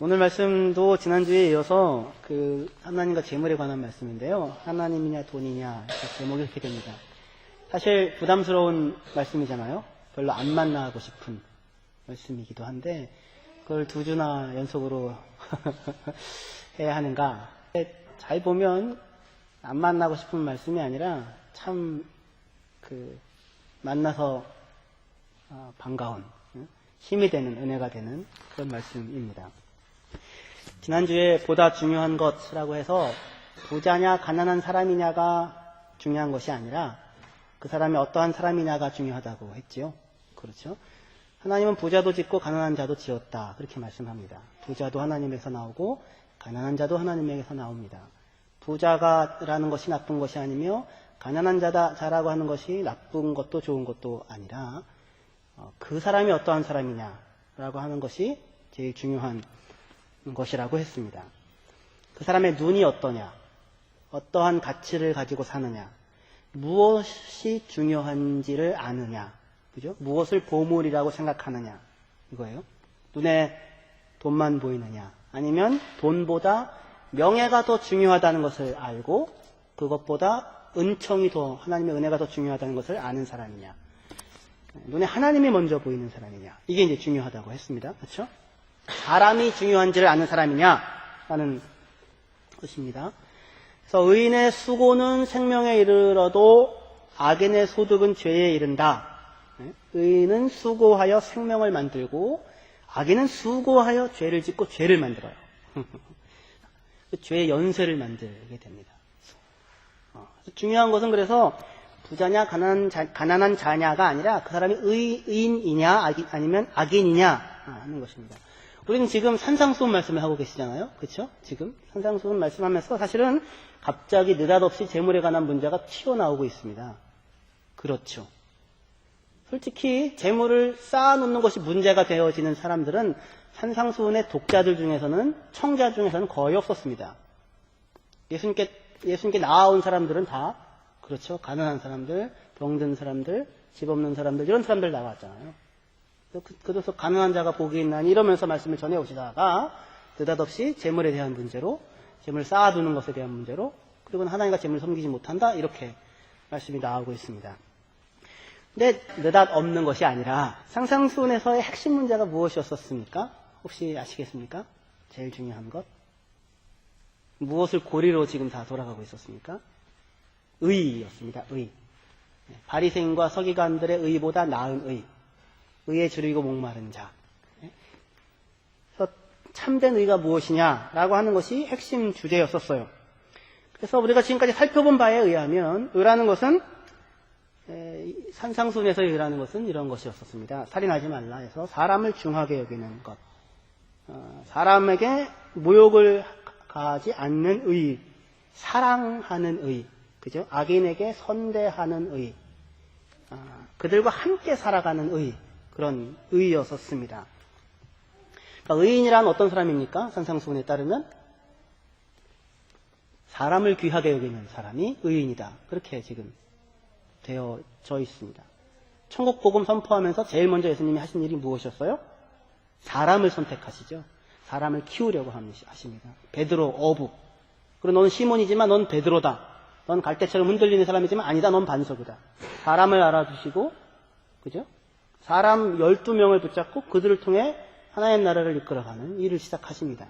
오늘 말씀도 지난주에 이어서 하나님과 재물에 관한 말씀인데요. 하나님이냐 돈이냐 제목이 이렇게 됩니다. 사실 부담스러운 말씀이잖아요. 별로 안 만나고 싶은 말씀이기도 한데 그걸 두 주나 연속으로 해야 하는가. 잘 보면 안 만나고 싶은 말씀이 아니라 참 만나서 반가운 힘이 되는 은혜가 되는 그런 말씀입니다. 지난주에 보다 중요한 것이라고 해서 부자냐 가난한 사람이냐가 중요한 것이 아니라 그 사람이 어떠한 사람이냐가 중요하다고 했지요. 그렇죠? 하나님은 부자도 짓고 가난한 자도 지었다. 그렇게 말씀합니다. 부자도 하나님에게서 나오고 가난한 자도 하나님에게서 나옵니다. 부자가라는 것이 나쁜 것이 아니며 가난한 자라고 하는 것이 나쁜 것도 좋은 것도 아니라 그 사람이 어떠한 사람이냐라고 하는 것이 제일 중요한 것이라고 했습니다. 그 사람의 눈이 어떠냐, 어떠한 가치를 가지고 사느냐, 무엇이 중요한지를 아느냐, 그죠? 무엇을 보물이라고 생각하느냐, 이거예요. 눈에 돈만 보이느냐, 아니면 돈보다 명예가 더 중요하다는 것을 알고 그것보다 은총이 더, 하나님의 은혜가 더 중요하다는 것을 아는 사람이냐, 눈에 하나님이 먼저 보이는 사람이냐, 이게 이제 중요하다고 했습니다. 그렇죠? 사람이 중요한지를 아는 사람이냐라는 것입니다. 그래서 의인의 수고는 생명에 이르러도 악인의 소득은 죄에 이른다. 의인은 수고하여 생명을 만들고 악인은 수고하여 죄를 짓고 죄를 만들어요. 죄의 연쇄를 만들게 됩니다. 중요한 것은 그래서 부자냐 가난한 자냐가 아니라 그 사람이 의인이냐 아니면 악인이냐 하는 것입니다. 우리는 지금 산상수훈 말씀을 하고 계시잖아요. 그렇죠? 지금 산상수훈 말씀하면서 사실은 갑자기 느닷없이 재물에 관한 문제가 튀어나오고 있습니다. 그렇죠. 솔직히 재물을 쌓아놓는 것이 문제가 되어지는 사람들은 산상수훈의 독자들 중에서는 청자 중에서는 거의 없었습니다. 예수님께 나아온 사람들은 다 그렇죠. 가난한 사람들, 병든 사람들, 집 없는 사람들 이런 사람들 나왔잖아요. 그래서 가난한 자가 복이 있나니 이러면서 말씀을 전해오시다가 느닷없이 재물에 대한 문제로, 재물을 쌓아두는 것에 대한 문제로, 그리고 하나님과 재물을 섬기지 못한다 이렇게 말씀이 나오고 있습니다. 근데 느닷없는 것이 아니라 산상수훈에서의 핵심 문제가 무엇이었었습니까? 혹시 아시겠습니까? 제일 중요한 것. 무엇을 고리로 지금 다 돌아가고 있었습니까? 의였습니다. 의. 바리새인과 서기관들의 의보다 나은 의. 의에 줄이고 목마른 자. 그래서 참된 의가 무엇이냐라고 하는 것이 핵심 주제였었어요. 그래서 우리가 지금까지 살펴본 바에 의하면 의라는 것은 산상수훈에서의 의라는 것은 이런 것이었었습니다. 살인하지 말라 해서 사람을 중하게 여기는 것. 사람에게 모욕을 가하지 않는 의. 사랑하는 의. 그죠? 악인에게 선대하는 의. 그들과 함께 살아가는 의. 그런 의였었습니다. 그러니까 의인이란 어떤 사람입니까? 산상수훈에 따르면 사람을 귀하게 여기는 사람이 의인이다. 그렇게 지금 되어져 있습니다. 천국 복음 선포하면서 제일 먼저 예수님이 하신 일이 무엇이었어요? 사람을 선택하시죠. 사람을 키우려고 하십니다. 베드로 어부. 그리고 너는 시몬이지만 넌 베드로다. 넌 갈대처럼 흔들리는 사람이지만 아니다. 넌 반석이다. 사람을 알아주시고, 그죠? 사람 12명을 붙잡고 그들을 통해 하나님 나라를 이끌어가는 일을 시작하십니다.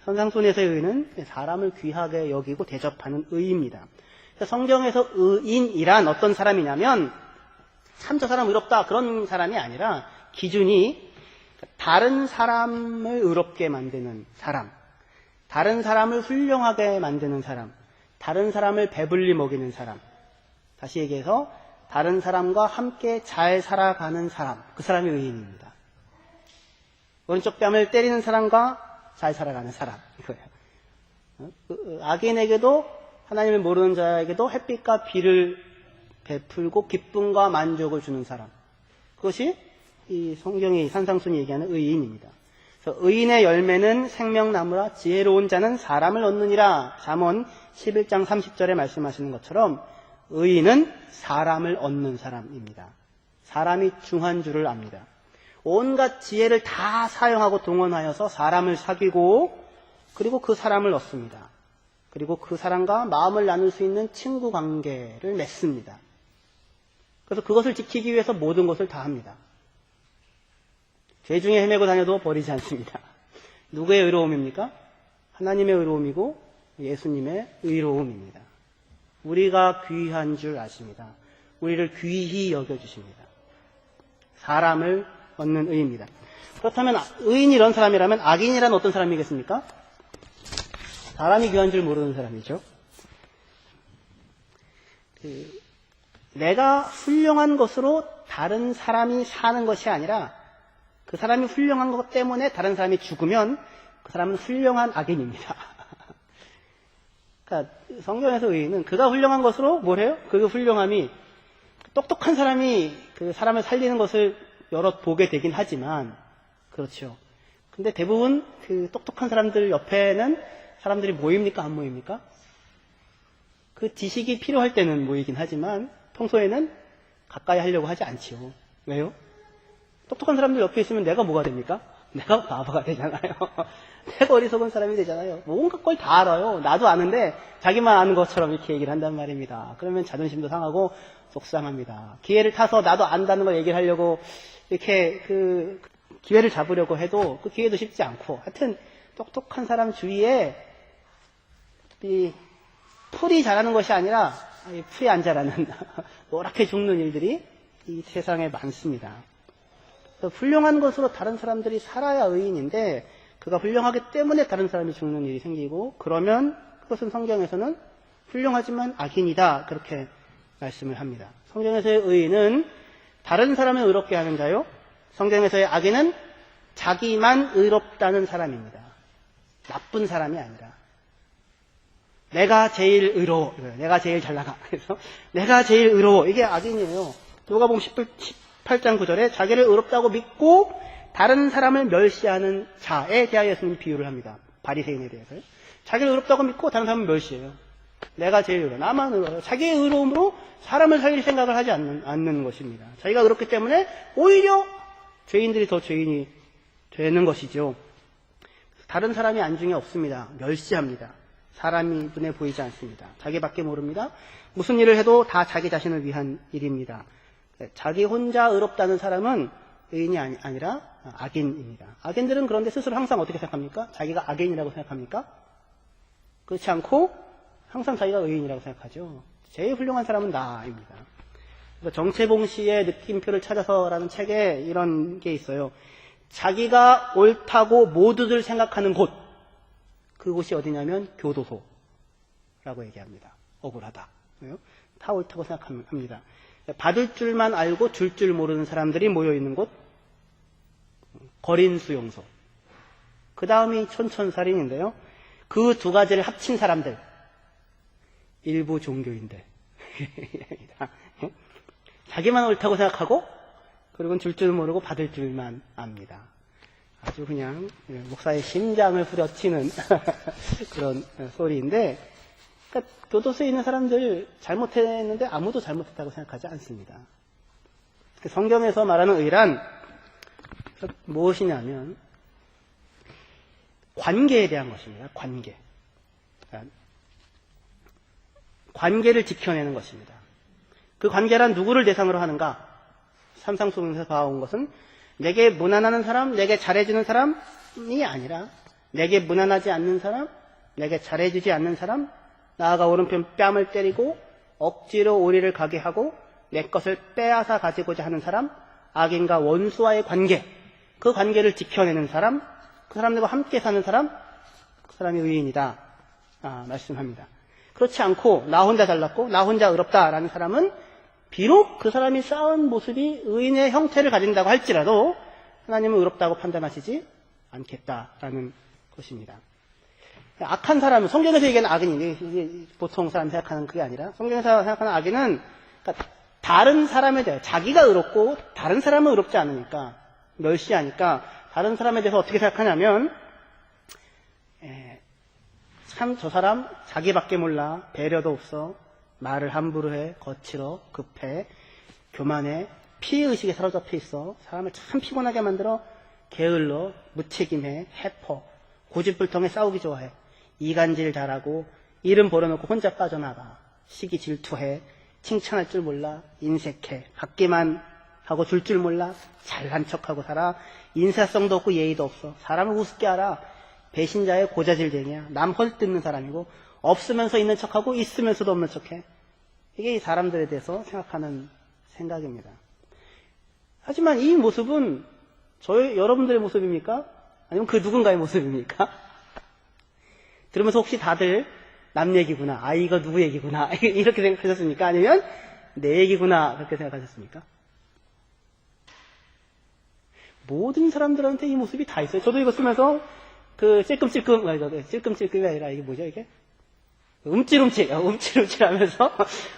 산상수훈에서의 의는 사람을 귀하게 여기고 대접하는 의입니다. 성경에서 의인이란 어떤 사람이냐면 참 저 사람 의롭다 그런 사람이 아니라 기준이 다른 사람을 의롭게 만드는 사람, 다른 사람을 훌륭하게 만드는 사람, 다른 사람을 배불리 먹이는 사람, 다시 얘기해서 다른 사람과 함께 잘 살아가는 사람, 그 사람이 의인입니다. 오른쪽 뺨을 때리는 사람과 잘 살아가는 사람, 이거예요. 악인에게도 하나님을 모르는 자에게도 햇빛과 비를 베풀고 기쁨과 만족을 주는 사람, 그것이 이 성경이 산상수훈이 얘기하는 의인입니다. 그래서 의인의 열매는 생명나무라 지혜로운 자는 사람을 얻느니라. 잠언 11장 30절에 말씀하시는 것처럼 의인은 사람을 얻는 사람입니다. 사람이 중한 줄을 압니다. 온갖 지혜를 다 사용하고 동원하여서 사람을 사귀고 그리고 그 사람을 얻습니다. 그리고 그 사람과 마음을 나눌 수 있는 친구 관계를 맺습니다. 그래서 그것을 지키기 위해서 모든 것을 다 합니다. 죄 중에 헤매고 다녀도 버리지 않습니다. 누구의 의로움입니까? 하나님의 의로움이고 예수님의 의로움입니다. 우리가 귀한 줄 아십니다. 우리를 귀히 여겨주십니다. 사람을 얻는 의입니다. 그렇다면 의인이 이런 사람이라면 악인이란 어떤 사람이겠습니까? 사람이 귀한 줄 모르는 사람이죠. 내가 훌륭한 것으로 다른 사람이 사는 것이 아니라 그 사람이 훌륭한 것 때문에 다른 사람이 죽으면 그 사람은 훌륭한 악인입니다. 그러니까 성경에서 의인은 그가 훌륭한 것으로 뭘 해요? 그 훌륭함이 똑똑한 사람이 그 사람을 살리는 것을 여럿 보게 되긴 하지만 그렇죠. 근데 대부분 그 똑똑한 사람들 옆에는 사람들이 모입니까? 안 모입니까? 그 지식이 필요할 때는 모이긴 하지만 평소에는 가까이 하려고 하지 않지요. 왜요? 똑똑한 사람들 옆에 있으면 내가 뭐가 됩니까? 내가 바보가 되잖아요. 내가 어리석은 사람이 되잖아요. 온갖 걸 다 알아요. 나도 아는데 자기만 아는 것처럼 이렇게 얘기를 한단 말입니다. 그러면 자존심도 상하고 속상합니다. 기회를 타서 나도 안다는 걸 얘기를 하려고 이렇게 그 기회를 잡으려고 해도 그 기회도 쉽지 않고 하여튼 똑똑한 사람 주위에 이 풀이 자라는 것이 아니라 풀이 안 자라는 노랗게 죽는 일들이 이 세상에 많습니다. 훌륭한 것으로 다른 사람들이 살아야 의인인데 그가 훌륭하기 때문에 다른 사람이 죽는 일이 생기고 그러면 그것은 성경에서는 훌륭하지만 악인이다 그렇게 말씀을 합니다. 성경에서의 의인은 다른 사람을 의롭게 하는 자요. 성경에서의 악인은 자기만 의롭다는 사람입니다. 나쁜 사람이 아니라 내가 제일 의로워. 내가 제일 잘 나가. 그래서 내가 제일 의로워. 이게 악인이에요. 누가복음 18장 9절에 자기를 의롭다고 믿고 다른 사람을 멸시하는 자에 대하여 예수님이 비유를 합니다. 바리새인에 대해서요. 자기를 의롭다고 믿고 다른 사람을 멸시해요. 내가 제일 의로워. 나만 의로워요. 자기의 의로움으로 사람을 살릴 생각을 하지 않는 것입니다. 자기가 의롭기 때문에 오히려 죄인들이 더 죄인이 되는 것이죠. 다른 사람이 안중에 없습니다. 멸시합니다. 사람이 눈에 보이지 않습니다. 자기밖에 모릅니다. 무슨 일을 해도 다 자기 자신을 위한 일입니다. 자기 혼자 의롭다는 사람은 의인이 아니라 악인입니다. 악인들은 그런데 스스로 항상 어떻게 생각합니까? 자기가 악인이라고 생각합니까? 그렇지 않고 항상 자기가 의인이라고 생각하죠. 제일 훌륭한 사람은 나입니다. 그래서 정채봉 씨의 느낌표를 찾아서라는 책에 이런 게 있어요. 자기가 옳다고 모두들 생각하는 곳. 그곳이 어디냐면 교도소라고 얘기합니다. 억울하다. 왜요? 다 옳다고 생각합니다. 받을 줄만 알고 줄 줄 모르는 사람들이 모여있는 곳. 거린수용소. 그 다음이 촌천살인인데요. 그 두 가지를 합친 사람들. 일부 종교인들. 자기만 옳다고 생각하고 그리고 줄 줄 모르고 받을 줄만 압니다. 아주 그냥 목사의 심장을 후려치는 그런 소리인데 그러니까 교도소에 있는 사람들 잘못했는데 아무도 잘못했다고 생각하지 않습니다. 성경에서 말하는 의란 무엇이냐면 관계에 대한 것입니다. 관계. 관계를 지켜내는 것입니다. 그 관계란 누구를 대상으로 하는가? 삼상 속에서 봐온 것은 내게 무난하는 사람, 내게 잘해주는 사람이 아니라 내게 무난하지 않는 사람, 내게 잘해주지 않는 사람, 나아가 오른편 뺨을 때리고 억지로 오리를 가게 하고 내 것을 빼앗아 가지고자 하는 사람, 악인과 원수와의 관계, 그 관계를 지켜내는 사람, 그 사람들과 함께 사는 사람, 그 사람이 의인이다 말씀합니다. 그렇지 않고 나 혼자 잘났고 나 혼자 의롭다라는 사람은 비록 그 사람이 쌓은 모습이 의인의 형태를 가진다고 할지라도 하나님은 의롭다고 판단하시지 않겠다라는 것입니다. 악한 사람은 성경에서 얘기하는 악인이 보통 사람 생각하는 그게 아니라 성경에서 생각하는 악인은 그러니까 다른 사람에 대해 자기가 의롭고 다른 사람은 의롭지 않으니까 멸시하니까 다른 사람에 대해서 어떻게 생각하냐면 참 저 사람 자기밖에 몰라 배려도 없어 말을 함부로 해 거칠어 급해 교만해 피해의식에 사로잡혀 있어. 사람을 참 피곤하게 만들어. 게을러, 무책임해, 해퍼, 고집불통에 싸우기 좋아해. 이간질 잘하고, 이름 벌어놓고 혼자 빠져나가. 시기 질투해, 칭찬할 줄 몰라, 인색해, 받기만 하고 줄 줄 몰라, 잘난 척하고 살아. 인사성도 없고 예의도 없어. 사람을 우습게 알아. 배신자의 고자질쟁이야. 남 헐뜯는 사람이고, 없으면서 있는 척하고 있으면서도 없는 척해. 이게 이 사람들에 대해서 생각하는 생각입니다. 하지만 이 모습은 여러분들의 모습입니까? 아니면 그 누군가의 모습입니까? 들으면서 혹시 다들 남 얘기구나, 아 이거 누구 얘기구나 이렇게 생각하셨습니까? 아니면 내 얘기구나 그렇게 생각하셨습니까? 모든 사람들한테 이 모습이 다 있어요. 저도 이거 쓰면서 찔끔찔끔이 아니라 이게 뭐죠 이게? 움찔움찔 하면서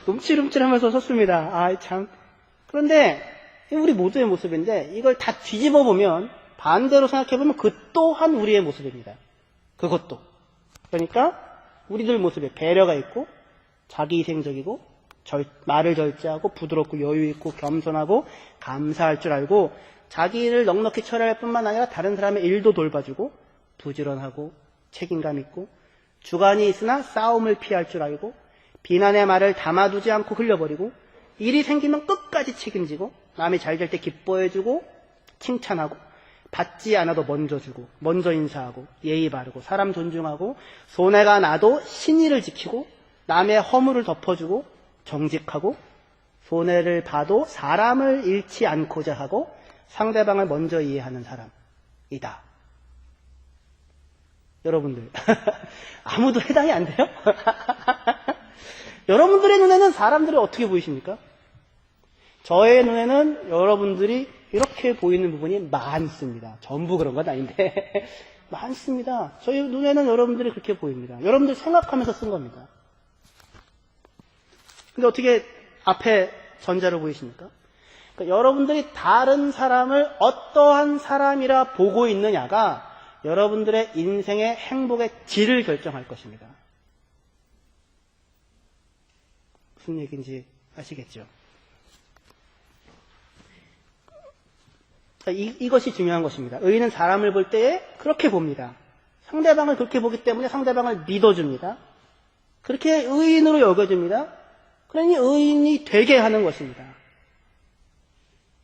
움찔움찔 하면서 썼습니다. 아 참. 그런데 우리 모두의 모습인데 이걸 다 뒤집어 보면 반대로 생각해 보면 그 또한 우리의 모습입니다. 그것도. 그러니까 우리들 모습에 배려가 있고 자기희생적이고 말을 절제하고 부드럽고 여유 있고 겸손하고 감사할 줄 알고 자기를 넉넉히 처리할 뿐만 아니라 다른 사람의 일도 돌봐주고 부지런하고 책임감 있고 주관이 있으나 싸움을 피할 줄 알고 비난의 말을 담아두지 않고 흘려버리고 일이 생기면 끝까지 책임지고 남이 잘 될 때 기뻐해주고 칭찬하고 받지 않아도 먼저 주고 먼저 인사하고 예의 바르고 사람 존중하고 손해가 나도 신의를 지키고 남의 허물을 덮어주고 정직하고 손해를 봐도 사람을 잃지 않고자 하고 상대방을 먼저 이해하는 사람이다. 여러분들 아무도 해당이 안 돼요? 여러분들의 눈에는 사람들이 어떻게 보이십니까? 저의 눈에는 여러분들이 이렇게 보이는 부분이 많습니다. 전부 그런 건 아닌데 많습니다. 저희 눈에는 여러분들이 그렇게 보입니다. 여러분들 생각하면서 쓴 겁니다. 근데 어떻게 앞에 전자로 보이십니까? 그러니까 여러분들이 다른 사람을 어떠한 사람이라 보고 있느냐가 여러분들의 인생의 행복의 질을 결정할 것입니다. 무슨 얘기인지 아시겠죠? 이것이 중요한 것입니다. 의인은 사람을 볼 때에 그렇게 봅니다. 상대방을 그렇게 보기 때문에 상대방을 믿어줍니다. 그렇게 의인으로 여겨줍니다. 그러니 의인이 되게 하는 것입니다.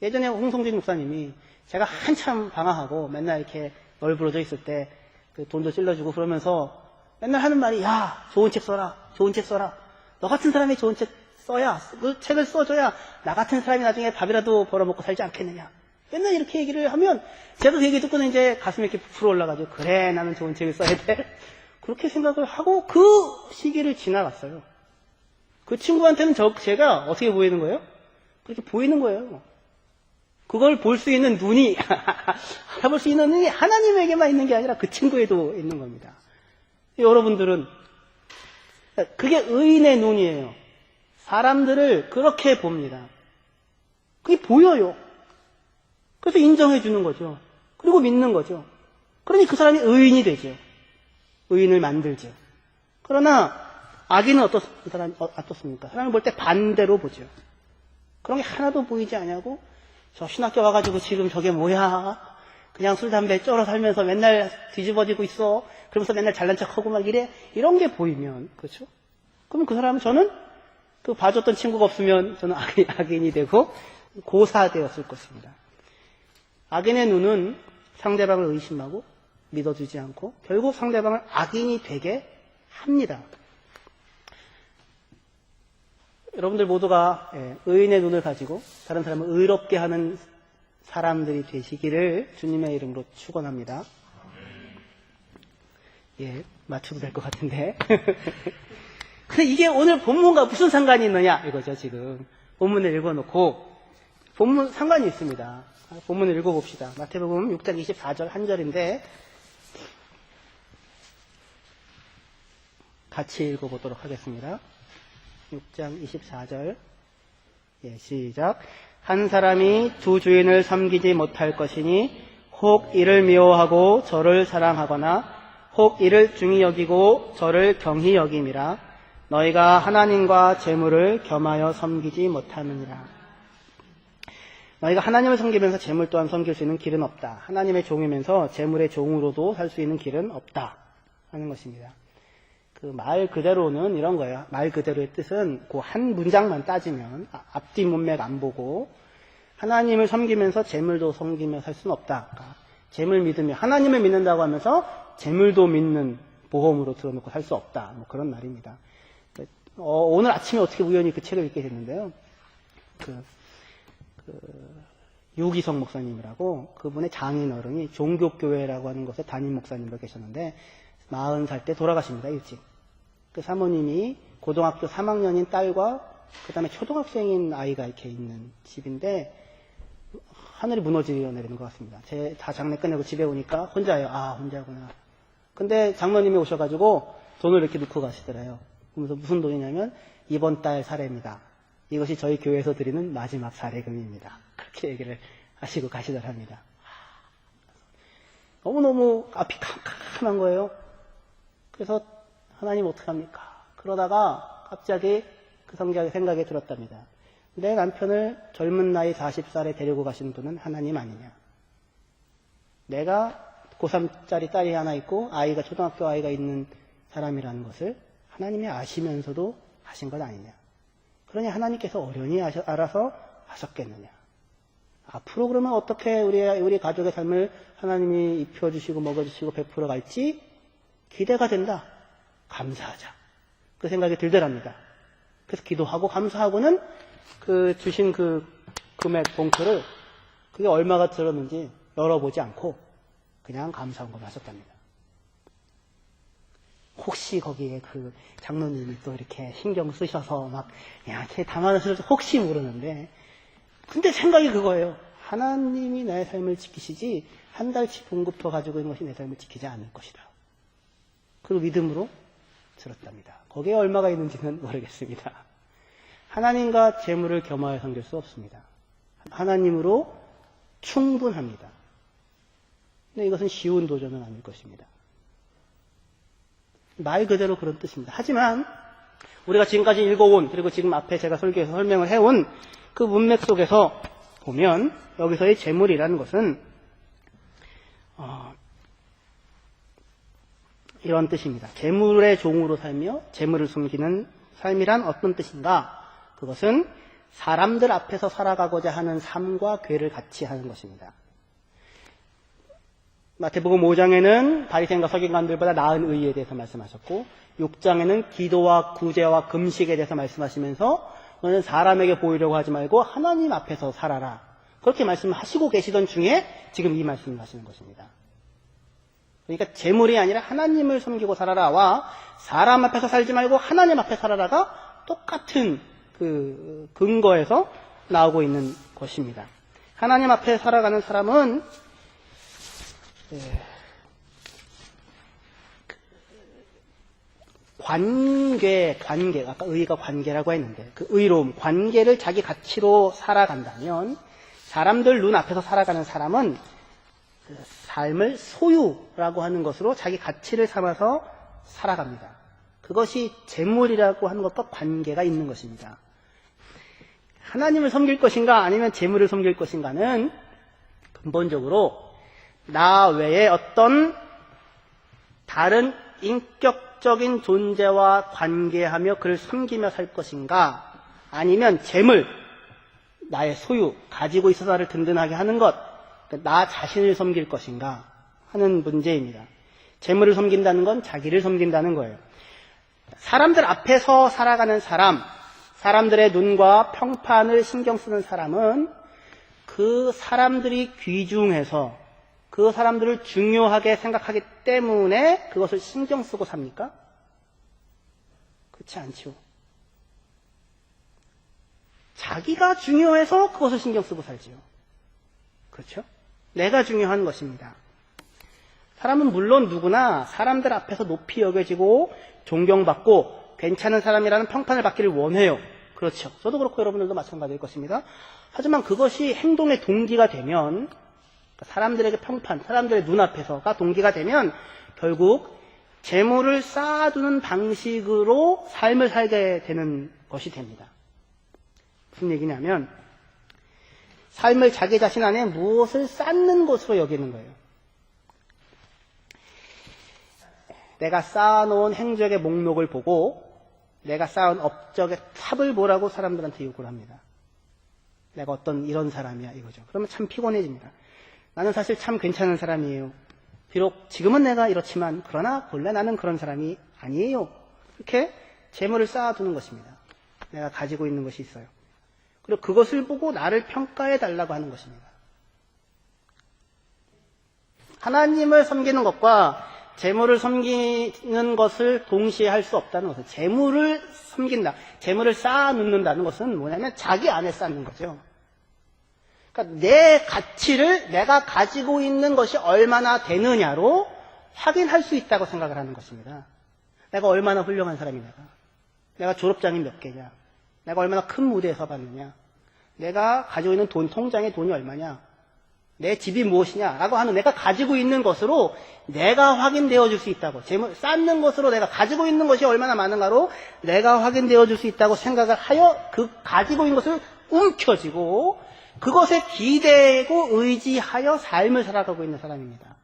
예전에 홍성진 목사님이 제가 한참 방황하고 맨날 이렇게 널브러져 있을 때 그 돈도 찔러주고 그러면서 맨날 하는 말이 야 좋은 책 써라 좋은 책 써라 너 같은 사람이 좋은 책 써야 그 책을 써줘야 나 같은 사람이 나중에 밥이라도 벌어먹고 살지 않겠느냐 맨날 이렇게 얘기를 하면 제가 그 얘기 듣고는 이제 가슴이 이렇게 부풀어 올라가지고 그래 나는 좋은 책을 써야 돼 그렇게 생각을 하고 그 시기를 지나갔어요. 그 친구한테는 제가 어떻게 보이는 거예요? 그렇게 보이는 거예요. 그걸 볼 수 있는 눈이 알아볼 수 있는 눈이 하나님에게만 있는 게 아니라 그 친구에도 있는 겁니다. 여러분들은 그게 의인의 눈이에요. 사람들을 그렇게 봅니다. 그게 보여요. 그래서 인정해 주는 거죠. 그리고 믿는 거죠. 그러니 그 사람이 의인이 되죠. 의인을 만들죠. 그러나 악인은 어떻습니까? 사람을 볼 때 반대로 보죠. 그런 게 하나도 보이지 않냐고 저 신학교 와가지고 지금 저게 뭐야? 그냥 술, 담배 쩔어 살면서 맨날 뒤집어지고 있어. 그러면서 맨날 잘난 척하고 막 이래. 이런 게 보이면, 그렇죠? 그럼 그 사람은 저는 그 봐줬던 친구가 없으면 저는 악인이 되고 고사되었을 것입니다. 악인의 눈은 상대방을 의심하고 믿어주지 않고 결국 상대방을 악인이 되게 합니다. 여러분들 모두가 의인의 눈을 가지고 다른 사람을 의롭게 하는 사람들이 되시기를 주님의 이름으로 축원합니다. 예, 맞춰도 될 것 같은데. 근데 이게 오늘 본문과 무슨 상관이 있느냐 이거죠. 지금 본문을 읽어놓고 본문 상관이 있습니다. 본문을 읽어봅시다. 마태복음 6장 24절 한 절인데 같이 읽어보도록 하겠습니다. 6장 24절 예, 시작. 한 사람이 두 주인을 섬기지 못할 것이니 혹 이를 미워하고 저를 사랑하거나 혹 이를 중히 여기고 저를 경히 여김이라 너희가 하나님과 재물을 겸하여 섬기지 못하느니라. 너희가 하나님을 섬기면서 재물 또한 섬길 수 있는 길은 없다. 하나님의 종이면서 재물의 종으로도 살 수 있는 길은 없다 하는 것입니다. 그 말 그대로는 이런 거예요. 말 그대로의 뜻은 그 한 문장만 따지면 앞뒤 문맥 안 보고 하나님을 섬기면서 재물도 섬기며 살 수는 없다. 그러니까 재물 믿으며 하나님을 믿는다고 하면서 재물도 믿는 보험으로 들어놓고 살 수 없다. 뭐 그런 말입니다. 오늘 아침에 어떻게 우연히 그 책을 읽게 됐는데요. 유기성 목사님이라고 그분의 장인어른이 종교교회라고 하는 곳에 담임 목사님으로 계셨는데 40살 때 돌아가십니다. 일찍. 그 사모님이 고등학교 3학년인 딸과 그 다음에 초등학생인 아이가 이렇게 있는 집인데 하늘이 무너지려 내리는 것 같습니다. 다 장례 끝내고 집에 오니까 혼자예요. 아, 혼자구나. 근데 장로님이 오셔가지고 돈을 이렇게 넣고 가시더래요. 그러면서 무슨 돈이냐면 이번 달 사례입니다. 이것이 저희 교회에서 드리는 마지막 사례금입니다. 그렇게 얘기를 하시고 가시더랍니다. 너무너무 앞이 캄캄한 거예요. 그래서 하나님 어떡합니까? 그러다가 갑자기 그 생각이 들었답니다. 내 남편을 젊은 나이 40살에 데리고 가신 분은 하나님 아니냐? 내가 고3짜리 딸이 하나 있고 아이가 초등학교 아이가 있는 사람이라는 것을 하나님이 아시면서도 하신 것 아니냐? 그러니 하나님께서 어련히 알아서 하셨겠느냐? 앞으로 그러면 어떻게 우리 가족의 삶을 하나님이 입혀주시고 먹여주시고 베풀어 갈지 기대가 된다. 감사하자. 그 생각이 들더랍니다. 그래서 기도하고 감사하고는 주신 금액 봉투를 그게 얼마가 들었는지 열어보지 않고 그냥 감사한것만 하셨답니다. 혹시 거기에 장로님이 또 이렇게 신경 쓰셔서 막 이렇게 담아주셔서 혹시 모르는데 근데 생각이 그거예요. 하나님이 내 삶을 지키시지 한 달치 봉급터 가지고 있는 것이 내 삶을 지키지 않을 것이다. 그리고 믿음으로 들었답니다. 거기에 얼마가 있는지는 모르겠습니다. 하나님과 재물을 겸하여 섬길 수 없습니다. 하나님으로 충분합니다. 근데 이것은 쉬운 도전은 아닐 것입니다. 말 그대로 그런 뜻입니다. 하지만 우리가 지금까지 읽어온 그리고 지금 앞에 제가 설교에서 설명을 해온 그 문맥 속에서 보면 여기서의 재물이라는 것은 이런 뜻입니다. 재물의 종으로 살며 재물을 숨기는 삶이란 어떤 뜻인가? 그것은 사람들 앞에서 살아가고자 하는 삶과 괴를 같이 하는 것입니다. 마태복음 5장에는 바리새인과 서기관들보다 나은 의에 대해서 말씀하셨고 6장에는 기도와 구제와 금식에 대해서 말씀하시면서 너는 사람에게 보이려고 하지 말고 하나님 앞에서 살아라. 그렇게 말씀하시고 계시던 중에 지금 이 말씀을 하시는 것입니다. 그러니까 재물이 아니라 하나님을 섬기고 살아라와 사람 앞에서 살지 말고 하나님 앞에 살아라가 똑같은 근거에서 나오고 있는 것입니다. 하나님 앞에 살아가는 사람은 관계, 아까 의가 관계라고 했는데 그 의로움, 관계를 자기 가치로 살아간다면 사람들 눈앞에서 살아가는 사람은 그 삶을 소유라고 하는 것으로 자기 가치를 삼아서 살아갑니다. 그것이 재물이라고 하는 것과 관계가 있는 것입니다. 하나님을 섬길 것인가 아니면 재물을 섬길 것인가는 근본적으로 나 외에 어떤 다른 인격적인 존재와 관계하며 그를 섬기며 살 것인가 아니면 재물, 나의 소유, 가지고 있어서 나를 든든하게 하는 것, 나 자신을 섬길 것인가 하는 문제입니다. 재물을 섬긴다는 건 자기를 섬긴다는 거예요. 사람들 앞에서 살아가는 사람, 사람들의 눈과 평판을 신경 쓰는 사람은 그 사람들이 귀중해서 그 사람들을 중요하게 생각하기 때문에 그것을 신경 쓰고 삽니까? 그렇지 않죠. 자기가 중요해서 그것을 신경 쓰고 살지요. 그렇죠? 내가 중요한 것입니다. 사람은 물론 누구나 사람들 앞에서 높이 여겨지고 존경받고 괜찮은 사람이라는 평판을 받기를 원해요. 그렇죠. 저도 그렇고 여러분들도 마찬가지일 것입니다. 하지만 그것이 행동의 동기가 되면 사람들에게 평판, 사람들의 눈앞에서가 동기가 되면 결국 재물을 쌓아두는 방식으로 삶을 살게 되는 것이 됩니다. 무슨 얘기냐면 삶을 자기 자신 안에 무엇을 쌓는 것으로 여기는 거예요. 내가 쌓아놓은 행적의 목록을 보고 내가 쌓은 업적의 탑을 보라고 사람들한테 요구를 합니다. 내가 어떤 이런 사람이야 이거죠. 그러면 참 피곤해집니다. 나는 사실 참 괜찮은 사람이에요. 비록 지금은 내가 이렇지만 그러나 본래 나는 그런 사람이 아니에요. 이렇게 재물을 쌓아두는 것입니다. 내가 가지고 있는 것이 있어요. 그리고 그것을 보고 나를 평가해 달라고 하는 것입니다. 하나님을 섬기는 것과 재물을 섬기는 것을 동시에 할 수 없다는 것은, 재물을 섬긴다, 재물을 쌓아놓는다는 것은 뭐냐면 자기 안에 쌓는 거죠. 그러니까 내 가치를 내가 가지고 있는 것이 얼마나 되느냐로 확인할 수 있다고 생각을 하는 것입니다. 내가 얼마나 훌륭한 사람이냐, 내가 졸업장이 몇 개냐, 내가 얼마나 큰 무대에 서봤느냐, 내가 가지고 있는 통장에 돈이 얼마냐, 내 집이 무엇이냐라고 하는 내가 가지고 있는 것으로 내가 확인되어 줄 수 있다고, 재물 쌓는 것으로 내가 가지고 있는 것이 얼마나 많은가로 내가 확인되어 줄 수 있다고 생각을 하여 그 가지고 있는 것을 움켜쥐고 그것에 기대고 의지하여 삶을 살아가고 있는 사람입니다.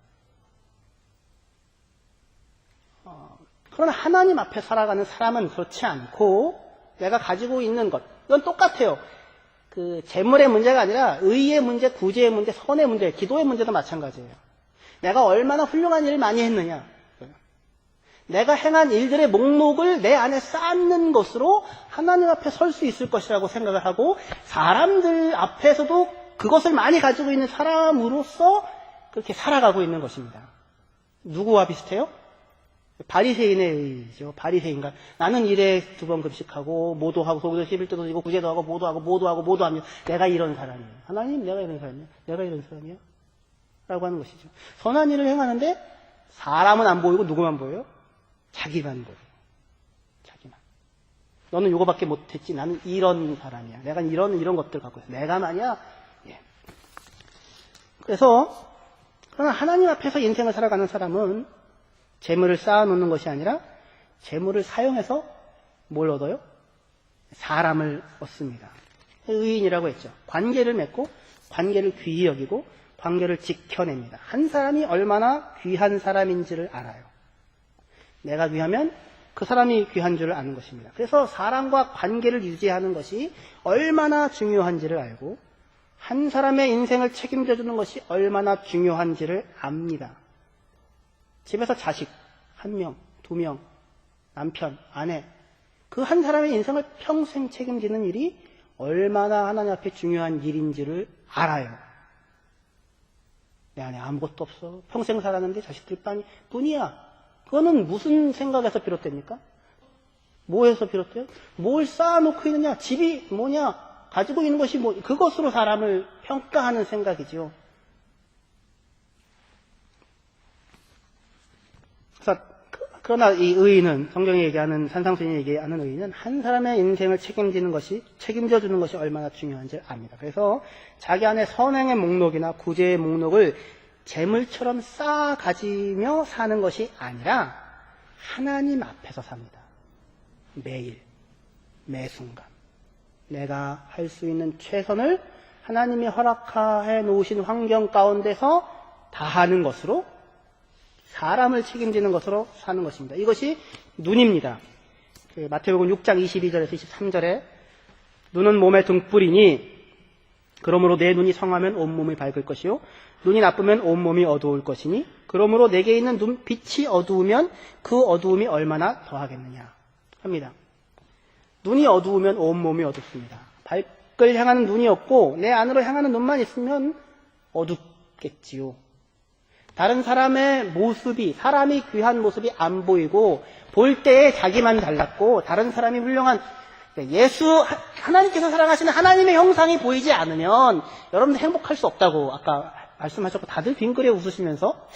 그러나 하나님 앞에 살아가는 사람은 그렇지 않고 내가 가지고 있는 것, 이건 똑같아요. 그 재물의 문제가 아니라 의의 문제, 구제의 문제, 선의 문제, 기도의 문제도 마찬가지예요. 내가 얼마나 훌륭한 일을 많이 했느냐, 내가 행한 일들의 목록을 내 안에 쌓는 것으로 하나님 앞에 설 수 있을 것이라고 생각을 하고, 사람들 앞에서도 그것을 많이 가지고 있는 사람으로서 그렇게 살아가고 있는 것입니다. 누구와 비슷해요? 바리새인의 의죠. 바리새인가? 나는 일에 2번 금식하고 모도하고 속에서 11도도 지고 구제도 하고 모도하고 합니다. 내가 이런 사람이에요. 하나님, 내가 이런 사람이야? 내가 이런 사람이야? 라고 하는 것이죠. 선한 일을 행하는데 사람은 안 보이고 누구만 보여요? 자기만 보여요. 자기만. 너는 이거밖에 못했지. 나는 이런 사람이야. 내가 이런 것들 갖고 있어. 내가 말이야. 예. 그래서 그러나 하나님 앞에서 인생을 살아가는 사람은 재물을 쌓아놓는 것이 아니라 재물을 사용해서 뭘 얻어요? 사람을 얻습니다. 의인이라고 했죠. 관계를 맺고 관계를 귀히 여기고 관계를 지켜냅니다. 한 사람이 얼마나 귀한 사람인지를 알아요. 내가 귀하면 그 사람이 귀한 줄을 아는 것입니다. 그래서 사람과 관계를 유지하는 것이 얼마나 중요한지를 알고 한 사람의 인생을 책임져 주는 것이 얼마나 중요한지를 압니다. 집에서 자식 1명, 2명, 남편, 아내, 그 한 사람의 인생을 평생 책임지는 일이 얼마나 하나님 앞에 중요한 일인지를 알아요. 내 안에 아무것도 없어. 평생 살았는데 자식들 뿐이야. 그거는 무슨 생각에서 비롯됩니까? 뭐에서 비롯돼요? 뭘 쌓아놓고 있느냐? 집이 뭐냐? 가지고 있는 것이 뭐, 그것으로 사람을 평가하는 생각이죠. 그러나 이 의인은, 성경이 얘기하는, 산상수훈이 얘기하는 의인은 한 사람의 인생을 책임져 주는 것이 얼마나 중요한지 압니다. 그래서 자기 안에 선행의 목록이나 구제의 목록을 재물처럼 쌓아 가지며 사는 것이 아니라 하나님 앞에서 삽니다. 매일, 매 순간. 내가 할 수 있는 최선을 하나님이 허락해 놓으신 환경 가운데서 다하는 것으로 사람을 책임지는 것으로 사는 것입니다. 이것이 눈입니다. 마태복음 6장 22절에서 23절에 눈은 몸의 등불이니 그러므로 내 눈이 성하면 온몸이 밝을 것이요 눈이 나쁘면 온몸이 어두울 것이니 그러므로 내게 있는 빛이 어두우면 그 어두움이 얼마나 더하겠느냐 합니다. 눈이 어두우면 온몸이 어둡습니다. 밝을 향하는 눈이 없고 내 안으로 향하는 눈만 있으면 어둡겠지요. 다른 사람의 모습이, 사람이 귀한 모습이 안 보이고 볼 때에 자기만 달랐고 다른 사람이 훌륭한, 하나님께서 사랑하시는 하나님의 형상이 보이지 않으면 여러분들 행복할 수 없다고 아까 말씀하셨고 다들 빙그레 웃으시면서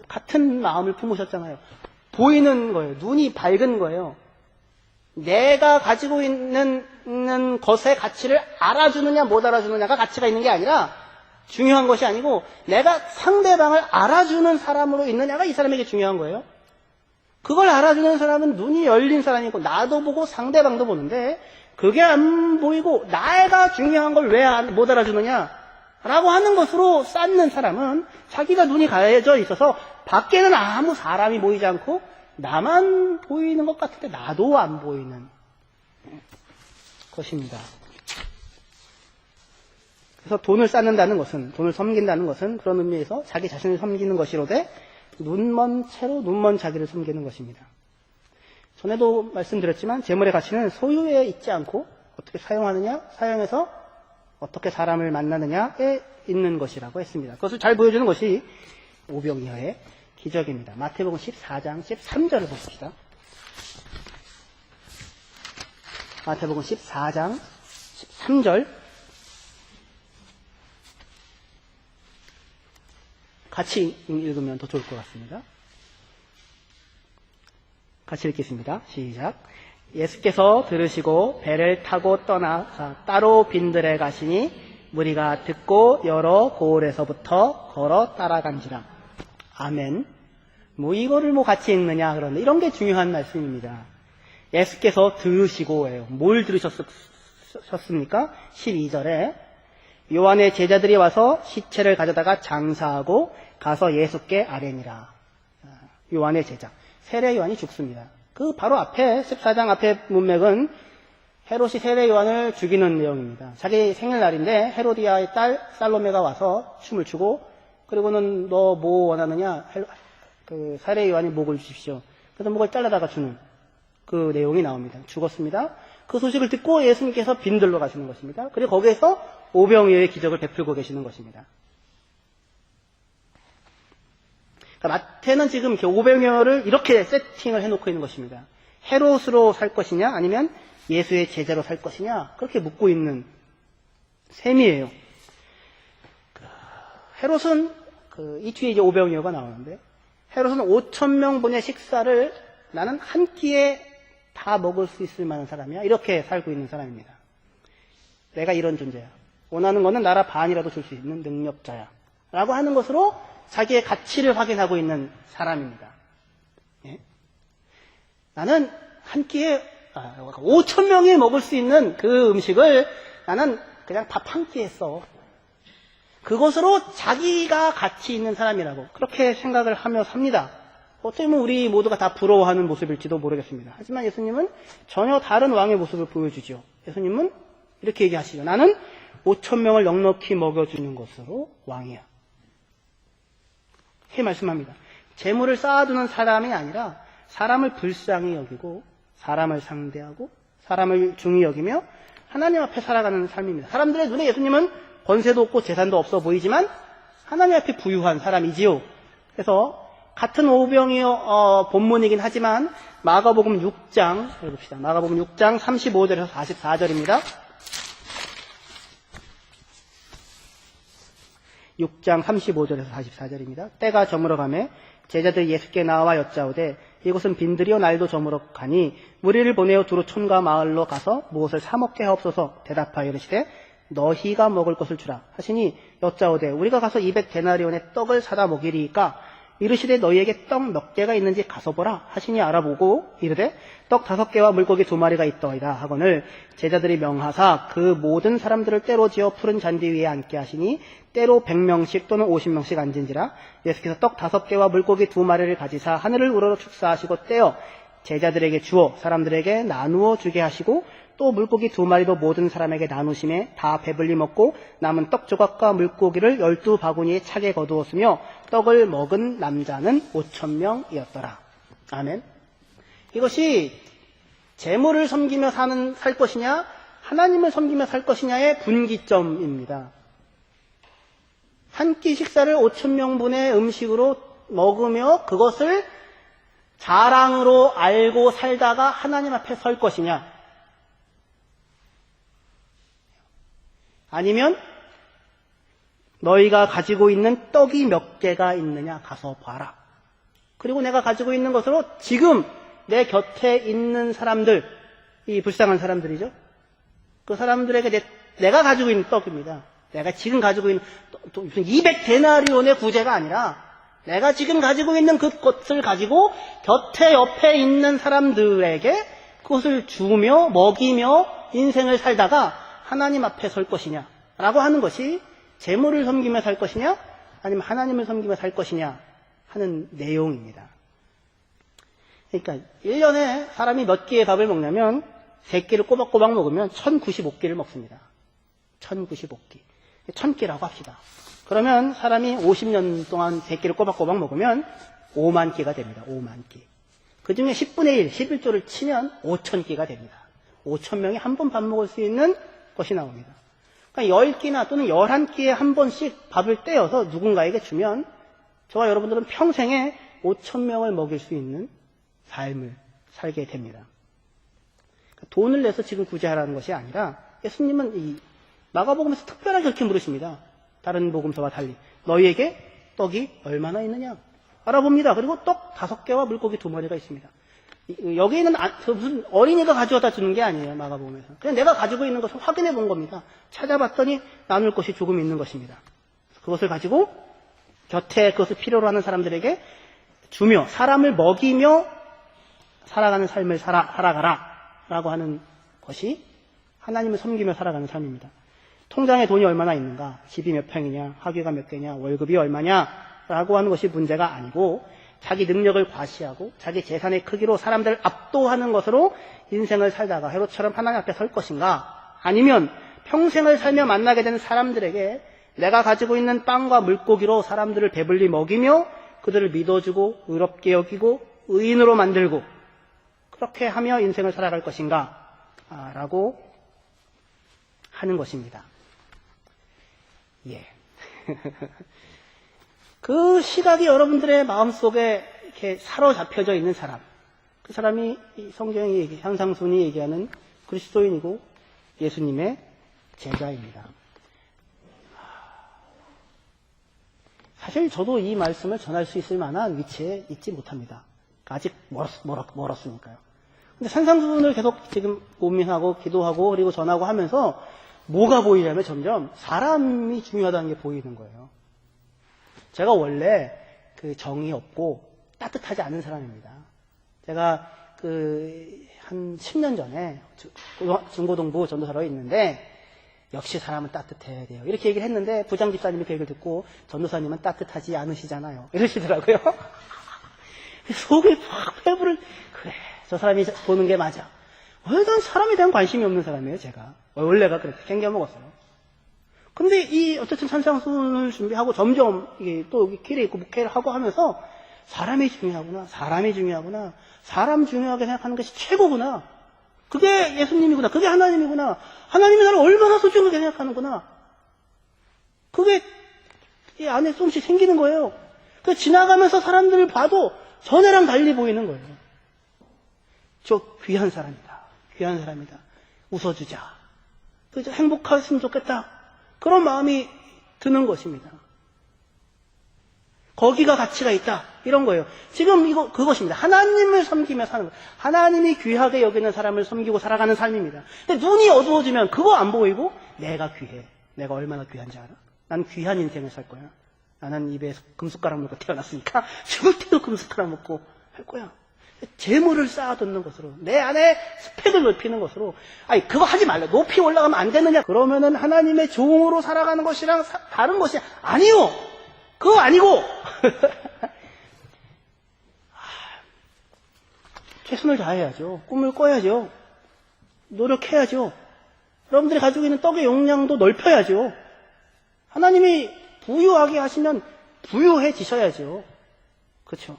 같은 마음을 품으셨잖아요. 보이는 거예요. 눈이 밝은 거예요. 내가 가지고 있는 것의 가치를 알아주느냐 못 알아주느냐가 가치가 있는 게 아니라 중요한 것이 아니고 내가 상대방을 알아주는 사람으로 있느냐가 이 사람에게 중요한 거예요. 그걸 알아주는 사람은 눈이 열린 사람이고 나도 보고 상대방도 보는데 그게 안 보이고 나가 중요한 걸 왜 못 알아주느냐 라고 하는 것으로 쌓는 사람은 자기가 눈이 가려져 있어서 밖에는 아무 사람이 보이지 않고 나만 보이는 것 같은데 나도 안 보이는 것입니다. 그래서 돈을 쌓는다는 것은, 돈을 섬긴다는 것은 그런 의미에서 자기 자신을 섬기는 것이로되 눈먼 채로 눈먼 자기를 섬기는 것입니다. 전에도 말씀드렸지만 재물의 가치는 소유에 있지 않고 어떻게 사용하느냐, 사용해서 어떻게 사람을 만나느냐에 있는 것이라고 했습니다. 그것을 잘 보여주는 것이 오병이어의 기적입니다. 마태복음 14장 13절을 보십시다. 마태복음 14장 13절 같이 읽으면 더 좋을 것 같습니다. 같이 읽겠습니다. 시작. 예수께서 들으시고 배를 타고 떠나 따로 빈들에 가시니 무리가 듣고 여러 고을에서부터 걸어 따라간지라. 아멘. 이거를 같이 읽느냐 그런데 이런 게 중요한 말씀입니다. 예수께서 들으시고예요. 뭘 들으셨습니까? 12절에 요한의 제자들이 와서 시체를 가져다가 장사하고 가서 예수께 아뢰니라. 요한의 제자. 세례 요한이 죽습니다. 그 바로 앞에 14장 앞에 문맥은 헤롯이 세례 요한을 죽이는 내용입니다. 자기 생일날인데 헤로디아의 딸 살로메가 와서 춤을 추고 그리고는 너 뭐 원하느냐 그 세례 요한이 목을 주십시오. 그래서 목을 잘라다가 주는 그 내용이 나옵니다. 죽었습니다. 그 소식을 듣고 예수님께서 빈들로 가시는 것입니다. 그리고 거기에서 오병이어의 기적을 베풀고 계시는 것입니다. 그러니까 마태는 지금 오병이어를 이렇게 세팅을 해놓고 있는 것입니다. 헤롯으로 살 것이냐 아니면 예수의 제자로 살 것이냐 그렇게 묻고 있는 셈이에요. 헤롯은 이 뒤에 이제 오병이어가 나오는데 헤롯은 5,000명분의 식사를 나는 한 끼에 다 먹을 수 있을 만한 사람이야. 이렇게 살고 있는 사람입니다. 내가 이런 존재야. 원하는 거는 나라 반이라도 줄 수 있는 능력자야. 라고 하는 것으로 자기의 가치를 확인하고 있는 사람입니다. 예? 나는 한 끼에 5,000명이 먹을 수 있는 그 음식을 나는 그냥 밥 한 끼에 써. 그것으로 자기가 가치 있는 사람이라고 그렇게 생각을 하며 삽니다. 어떻게 보면 우리 모두가 다 부러워하는 모습일지도 모르겠습니다. 하지만 예수님은 전혀 다른 왕의 모습을 보여주죠. 예수님은 이렇게 얘기하시죠. 나는 5,000명을 넉넉히 먹여주는 것으로 왕이야. 이렇게 말씀합니다. 재물을 쌓아두는 사람이 아니라 사람을 불쌍히 여기고 사람을 상대하고 사람을 중히 여기며 하나님 앞에 살아가는 삶입니다. 사람들의 눈에 예수님은 권세도 없고 재산도 없어 보이지만 하나님 앞에 부유한 사람이지요. 그래서 같은 오병이어 본문이긴 하지만 마가복음 6장 읽읍시다. 마가복음 6장 35절에서 44절입니다. 6장 35절에서 44절입니다. 때가 저물어 가매 제자들이 예수께 나와 여짜오되 이곳은 빈들이요 날도 저물어 가니 무리를 보내어 두루 촌과 마을로 가서 무엇을 사 먹게 하옵소서. 대답하여 이르시되 너희가 먹을 것을 주라 하시니 여짜오되 우리가 가서 200데나리온의 떡을 사다 먹이리이까. 이르시되 너희에게 떡 몇 개가 있는지 가서 보라 하시니 알아보고 이르되 떡 5개와 물고기 2마리가 있더이다 하거늘 제자들이 명하사 그 모든 사람들을 때로 지어 푸른 잔디 위에 앉게 하시니 때로 100명씩 또는 50명씩 앉은지라. 예수께서 떡 5개와 물고기 2마리를 가지사 하늘을 우러러 축사하시고 떼어 제자들에게 주어 사람들에게 나누어 주게 하시고 또 물고기 2마리도 모든 사람에게 나누심에 다 배불리 먹고 남은 떡 조각과 물고기를 12바구니에 차게 거두었으며 떡을 먹은 남자는 5,000명이었더라. 아멘. 이것이 재물을 섬기며 살 것이냐 하나님을 섬기며 살 것이냐의 분기점입니다. 한 끼 식사를 5,000명분의 음식으로 먹으며 그것을 자랑으로 알고 살다가 하나님 앞에 설 것이냐 아니면 너희가 가지고 있는 떡이 몇 개가 있느냐 가서 봐라. 그리고 내가 가지고 있는 것으로 지금 내 곁에 있는 사람들, 이 불쌍한 사람들이죠. 그 사람들에게 내가 가지고 있는 떡입니다. 내가 지금 가지고 있는 무슨 200데나리온의 구제가 아니라 내가 지금 가지고 있는 그것을 가지고 곁에 옆에 있는 사람들에게 그것을 주며 먹이며 인생을 살다가 하나님 앞에 설 것이냐 라고 하는 것이 재물을 섬기며 살 것이냐 아니면 하나님을 섬기며 살 것이냐 하는 내용입니다. 그러니까 1년에 사람이 몇 끼의 밥을 먹냐면 3끼를 꼬박꼬박 먹으면 1095끼를 먹습니다. 1095끼. 1000끼라고 합시다. 그러면 사람이 50년 동안 3끼를 꼬박꼬박 먹으면 5만 끼가 됩니다. 5만 끼. 그 중에 10분의 1, 11조를 치면 5,000끼가 됩니다. 5,000명이 한 번 밥 먹을 수 있는 것이 나옵니다. 그러니까 10끼나 또는 11끼에 한 번씩 밥을 떼어서 누군가에게 주면 저와 여러분들은 평생에 5,000명을 먹일 수 있는 삶을 살게 됩니다. 그러니까 돈을 내서 지금 구제하라는 것이 아니라 예수님은 이 마가복음에서 특별하게 그렇게 물으십니다. 다른 복음서와 달리 너희에게 떡이 얼마나 있느냐 알아봅니다. 그리고 떡 5개와 물고기 2마리가 있습니다. 여기에는 무슨 어린이가 가져다 주는 게 아니에요. 마가복음에서. 그냥 내가 가지고 있는 것을 확인해 본 겁니다. 찾아봤더니 나눌 것이 조금 있는 것입니다. 그것을 가지고 곁에 그것을 필요로 하는 사람들에게 주며 사람을 먹이며 살아가는 삶을 살아가라 라고 하는 것이 하나님을 섬기며 살아가는 삶입니다. 통장에 돈이 얼마나 있는가, 집이 몇 평이냐, 학위가 몇 개냐, 월급이 얼마냐 라고 하는 것이 문제가 아니고 자기 능력을 과시하고 자기 재산의 크기로 사람들을 압도하는 것으로 인생을 살다가 헤롯처럼 하나님 앞에 설 것인가, 아니면 평생을 살며 만나게 되는 사람들에게 내가 가지고 있는 빵과 물고기로 사람들을 배불리 먹이며 그들을 믿어주고 의롭게 여기고 의인으로 만들고 그렇게 하며 인생을 살아갈 것인가 라고 하는 것입니다. 예. 그 시각이 여러분들의 마음속에 이렇게 사로잡혀져 있는 사람, 그 사람이 성경이 현상순이 얘기하는 그리스도인이고 예수님의 제자입니다. 사실 저도 이 말씀을 전할 수 있을 만한 위치에 있지 못합니다. 아직 멀었으니까요. 근데 산상수훈을 계속 지금 고민하고 기도하고 그리고 전하고 하면서 뭐가 보이냐면 점점 사람이 중요하다는 게 보이는 거예요. 제가 원래 그 정이 없고 따뜻하지 않은 사람입니다. 제가 한 10년 전에 중고등부 전도사로 있는데 역시 사람은 따뜻해야 돼요. 이렇게 얘기를 했는데 부장 집사님이 그 얘기를 듣고 전도사님은 따뜻하지 않으시잖아요. 이러시더라고요. 속이 확 배부를, 그래, 저 사람이 보는 게 맞아. 난 사람에 대한 관심이 없는 사람이에요, 제가. 원래가 그렇게 챙겨먹었어요. 근데 어쨌든 산상수훈을 준비하고 점점 이게 또 길에 있고 목회를 하고 하면서 사람이 중요하구나, 사람 중요하게 생각하는 것이 최고구나. 그게 예수님이구나, 그게 하나님이구나. 하나님이 나를 얼마나 소중하게 생각하는구나. 그게 이 안에 조금씩 생기는 거예요. 그 지나가면서 사람들을 봐도 전에랑 달리 보이는 거예요. 저 귀한 사람이다. 귀한 사람이다. 웃어주자. 그저 행복했으면 좋겠다. 그런 마음이 드는 것입니다. 거기가 가치가 있다. 이런 거예요. 지금 그것입니다. 하나님을 섬기며 사는 것. 하나님이 귀하게 여기는 사람을 섬기고 살아가는 삶입니다. 근데 눈이 어두워지면 그거 안 보이고 내가 귀해. 내가 얼마나 귀한지 알아? 난 귀한 인생을 살 거야. 나는 입에 금숟가락 먹고 태어났으니까 죽을 때도 금숟가락 먹고 할 거야. 재물을 쌓아두는 것으로, 내 안에 스펙을 높이는 것으로, 그거 하지 말라. 높이 올라가면 안 되느냐? 그러면은 하나님의 종으로 살아가는 것이랑 다른 것이 아니요! 그거 아니고! 최선을 다해야죠. 꿈을 꿔야죠. 노력해야죠. 여러분들이 가지고 있는 떡의 용량도 넓혀야죠. 하나님이 부유하게 하시면 부유해지셔야죠. 그렇죠?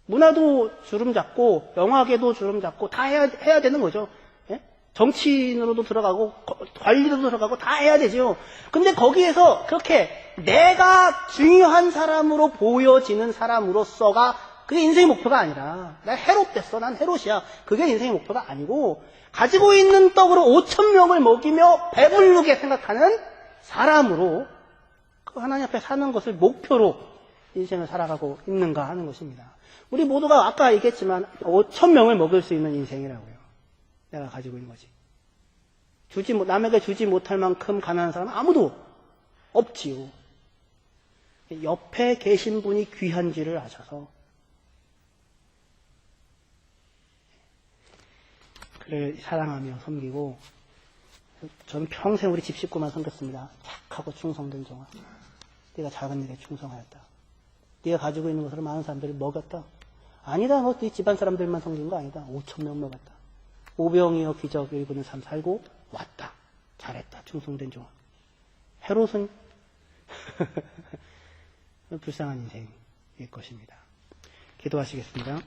문화도 주름 잡고 영화계도 주름 잡고 다 해야 되는 거죠. 예? 정치인으로도 들어가고 관리도 들어가고 다 해야 되죠. 근데 거기에서 그렇게 내가 중요한 사람으로 보여지는 사람으로서가 그게 인생의 목표가 아니라 나 헤롯 됐어. 난 헤롯이야. 그게 인생의 목표가 아니고 가지고 있는 떡으로 5,000명을 먹이며 배부르게 생각하는 사람으로 그 하나님 앞에 사는 것을 목표로 인생을 살아가고 있는가 하는 것입니다. 우리 모두가 아까 얘기했지만 5,000명을 먹일 수 있는 인생이라고요. 내가 가지고 있는 거지. 남에게 주지 못할 만큼 가난한 사람은 아무도 없지요. 옆에 계신 분이 귀한지를 아셔서 그를 사랑하며 섬기고, 저는 평생 우리 집 식구만 섬겼습니다. 착하고 충성된 종아. 네가 작은 일에 충성하였다. 네가 가지고 있는 것으로 많은 사람들을 먹였다. 아니다. 네 집안 사람들만 섬긴 거 아니다. 5,000명 먹었다. 오병이어 기적 일군의 삶 살고 왔다. 잘했다. 충성된 종아. 헤롯은 불쌍한 인생일 것입니다. 기도하시겠습니다.